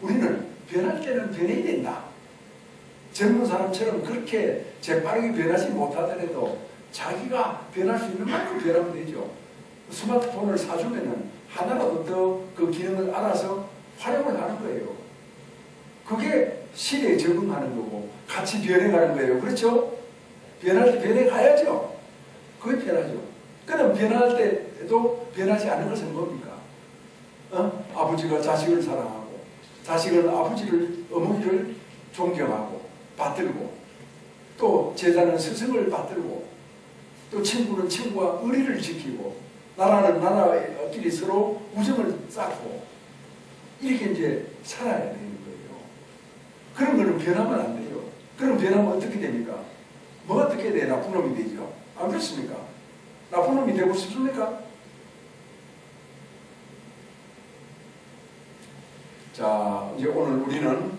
우리는 변할 때는 변해야 된다. 젊은 사람처럼 그렇게 재빠르게 변하지 못하더라도 자기가 변할 수 있는 만큼 변하면 되죠. 스마트폰을 사주면은 하나라도 더 그 기능을 알아서 활용을 하는 거예요. 그게 시대에 적응하는 거고 같이 변해가는 거예요. 그렇죠? 변할 때 변해가야죠. 그게 변하죠. 그럼 변할 때도 변하지 않는 것은 뭡니까? 아버지가 자식을 사랑하고 자식은 아버지를 어머니를 존경하고 받들고 또 제자는 스승을 받들고 또 친구는 친구와 의리를 지키고 나라는 나라끼리 서로 우정을 쌓고 이렇게 이제 살아야 되는 거예요. 그런 거는 변하면 안 돼요. 그럼 변하면 어떻게 됩니까? 뭐가 어떻게 돼? 나쁜 놈이 되죠. 안 그렇습니까? 나쁜 놈이 되고 싶습니까? 자, 이제 오늘 우리는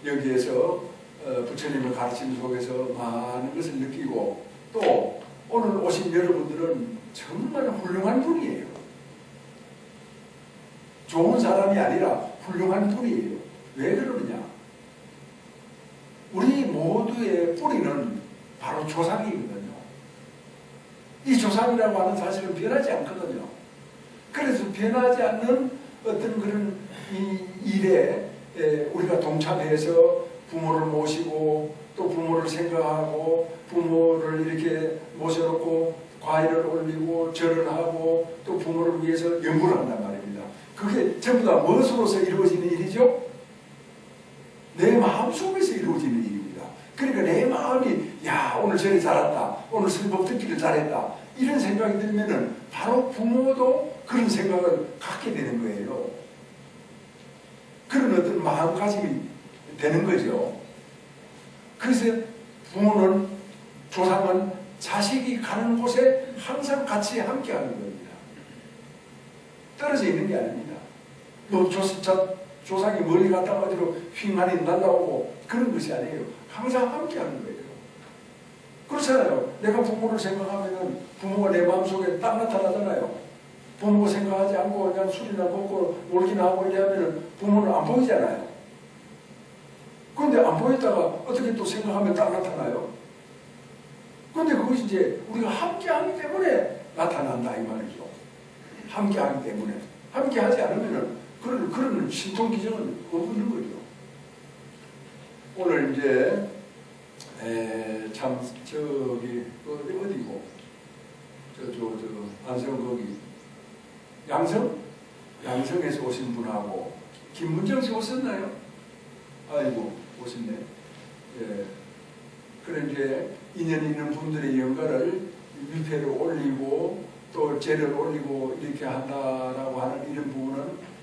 여기에서 부처님의 가르침 속에서 많은 것을 느끼고 또 오늘 오신 여러분들은 정말 훌륭한 분이에요. 좋은 사람이 아니라 훌륭한 분이에요. 왜 그러느냐? 우리 모두의 뿌리는 바로 조상이거든요. 이 조상이라고 하는 사실은 변하지 않거든요. 그래서 변하지 않는 어떤 그런 이 일에 우리가 동참해서 부모를 모시고 또 부모를 생각하고 부모를 이렇게 모셔놓고 과일을 올리고 절을 하고 또 부모를 위해서 연구를 한단 말입니다. 그게 전부 다 무엇으로서 이루어지는 일이죠? 내 마음 속에서 이루어지는 일입니다. 그러니까 내 마음이 야 오늘 절에 잘했다, 오늘 설법 듣기를 잘했다 이런 생각이 들면은 바로 부모도 그런 생각을 갖게 되는 거예요. 그런 어떤 마음가짐이 되는 거죠. 그래서 부모는 조상은 자식이 가는 곳에 항상 같이 함께 하는 겁니다. 떨어져 있는 게 아닙니다. 뭐 조상이 멀리 갔다가 어디로 휙하니 날라오고 그런 것이 아니에요. 항상 함께 하는 거예요. 그렇잖아요. 내가 부모를 생각하면은 부모가 내 마음속에 딱 나타나잖아요. 부모 생각하지 않고 그냥 술이나 먹고 놀기나 하고 이러면은 부모는 안 보이잖아요. 그런데 안 보였다가 어떻게 또 생각하면 딱 나타나요. 그런데 그것이 이제 우리가 함께하기 때문에 나타난다 이 말이죠. 함께하기 때문에. 함께하지 않으면은 그런 신통기정은 없는 거죠. 오늘 이제 참 저기 어디고 저 안성 거기 양성에서 오신 분하고 김문정 씨 오셨나요? 아이고 오셨네. 예. 그런 이제 인연 있는 분들의 영가를 위패를 올리고 또 죄를 올리고 이렇게 한다라고 하는 이런 부분은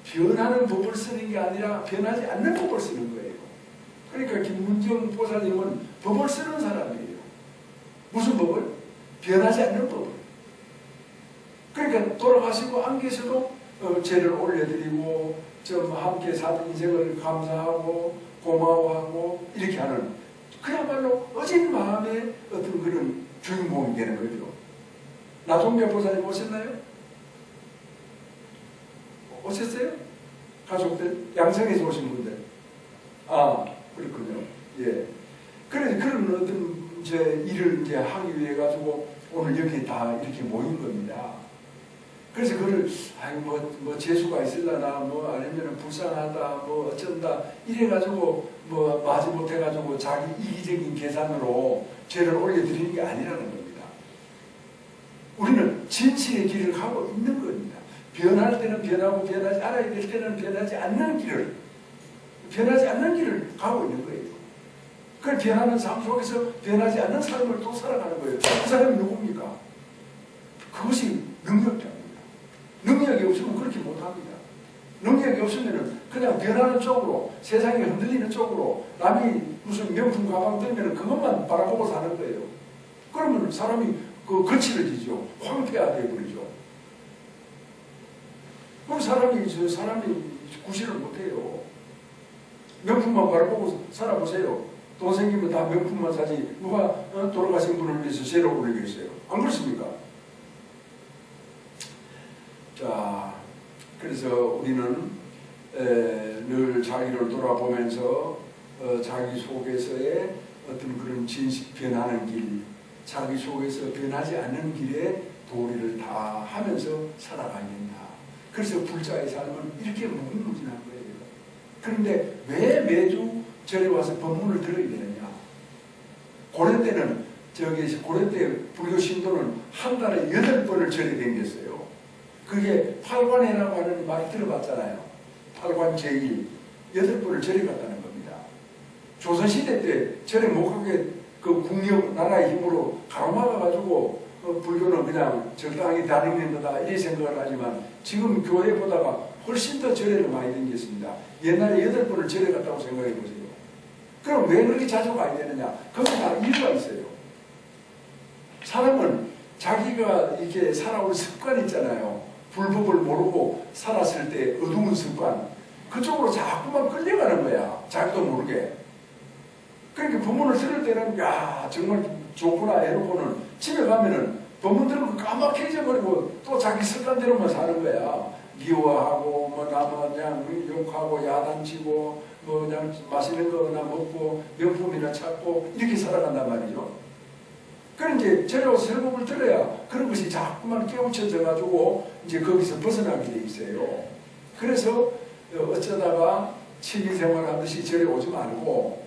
변하는 법을 쓰는 게 아니라 변하지 않는 법을 쓰는 거예요. 그러니까 김문정 보살님은 법을 쓰는 사람이에요. 무슨 법을? 변하지 않는 법을. 그러니까 돌아가시고 안 계셔도 죄를 올려드리고 좀 함께 산 인생을 감사하고 고마워하고 이렇게 하는 그야말로 어진 마음의 어떤 그런 주인공이 되는 거죠. 나종자 보살님 오셨나요? 오셨어요? 가족들? 양성에서 오신 분들? 아, 그렇군요. 예. 그래서 그런 어떤 일을 이제 하기 위해 가지고 오늘 여기 다 이렇게 모인 겁니다. 그래서 그걸 뭐 재수가 있을라나 뭐 아니면 불쌍하다 뭐 어쩐다 이래가지고 뭐 마지 못해가지고 자기 이기적인 계산으로 죄를 올려드리는 게 아니라는 겁니다. 우리는 진실의 길을 가고 있는 겁니다. 변할 때는 변하고 변하지 않아야 될 때는 변하지 않는 길을 가고 있는 거예요. 그 변하는 삶 속에서 변하지 않는 삶을 또 살아가는 거예요. 그 사람이 누굽니까? 그것이 능력자입니다. 능력이 없으면 그렇게 못합니다. 능력이 없으면 그냥 변하는 쪽으로 세상이 흔들리는 쪽으로 남이 무슨 명품 가방 들면 그것만 바라보고 사는 거예요. 그러면 사람이 거칠어지죠. 황폐화 되어버리죠. 그럼 사람이 구실을 못해요. 명품만 바라보고 살아보세요. 돈 생기면 다 명품만 사지 누가 돌아가신 분을 위해서 죄를 올리겠어요? 안 그렇습니까? 자, 그래서 우리는 늘 자기를 돌아보면서 자기 속에서의 어떤 그런 진실 변하는 길, 자기 속에서 변하지 않는 길에 도리를 다 하면서 살아가야된다. 그래서 불자의 삶은 이렇게 무궁무진한 거예요. 그런데 왜 매주 절에 와서 법문을 들어야 되느냐? 고려 때는 고려 때 불교 신도는 한 달에 8번을 절에 다녔어요. 그게 팔관회라고 하는 말 들어봤잖아요. 팔관 제1 8번을 절에 갔다는 겁니다. 조선시대 때 절에 못 가게 그 국력 나라의 힘으로 가로막아가지고 불교는 그냥 적당히 다니는 거다 이렇게 생각을 하지만 지금 교회보다가 훨씬 더 절에를 많이 다녔습니다. 옛날에 8번을 절에 갔다고 생각해 보세요. 그럼 왜 그렇게 자주 가야 되느냐? 거기 다 이유가 있어요. 사람은 자기가 이렇게 살아온 습관 있잖아요. 불법을 모르고 살았을 때 어두운 습관, 그쪽으로 자꾸만 끌려가는 거야. 자기도 모르게. 그러니까 법문을 들을 때는 야 정말 좋구나 해놓고는 집에 가면은 법문 들으면 까맣게 잊어버리고 또 자기 습관대로만 사는 거야. 미워하고 뭐 남은 그냥 욕하고 야단치고 뭐 그냥 맛있는 거나 먹고 명품이나 찾고 이렇게 살아간단 말이죠. 그럼 이제 절에 설법을 들어야 그런 것이 자꾸만 깨우쳐져 가지고 이제 거기서 벗어나게 돼 있어요. 그래서 어쩌다가 취미생활 하듯이 절에 오지 말고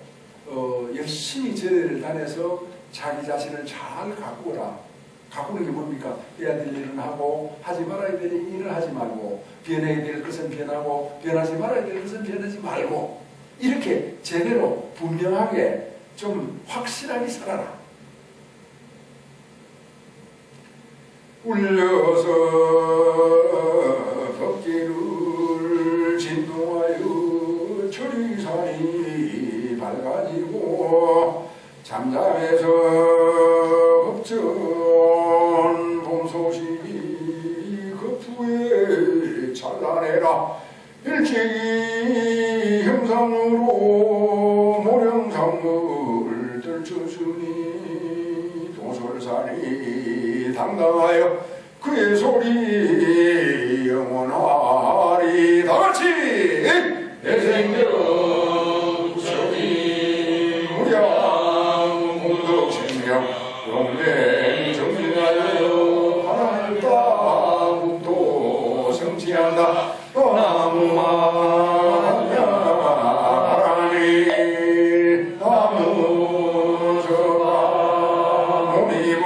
열심히 절에를 다녀서 자기 자신을 잘 가꾸어라. 가꾸는 게 뭡니까? 해야 될 일은 하고 하지 말아야 될 일은 하지 말고 변해야 될 것은 변하고 변하지 말아야 될 것은 변하지 말고 이렇게 제대로 분명하게 좀 확실하게 살아라. 울려서 법기를 진동하여 철이산이 밝아지고 잠잠해서 법전 봄소식이 급후에 찬란해라. 일찍이 형상으로 모령상물 들추으니 도솔산이 당당하여 그의 소리 영원하리. 다같이 대생경 구성이 무량 공덕생명 용맹 정진하여 하나님 땅국도 성취한다. 나무마냐 하나님 나무서가 모니부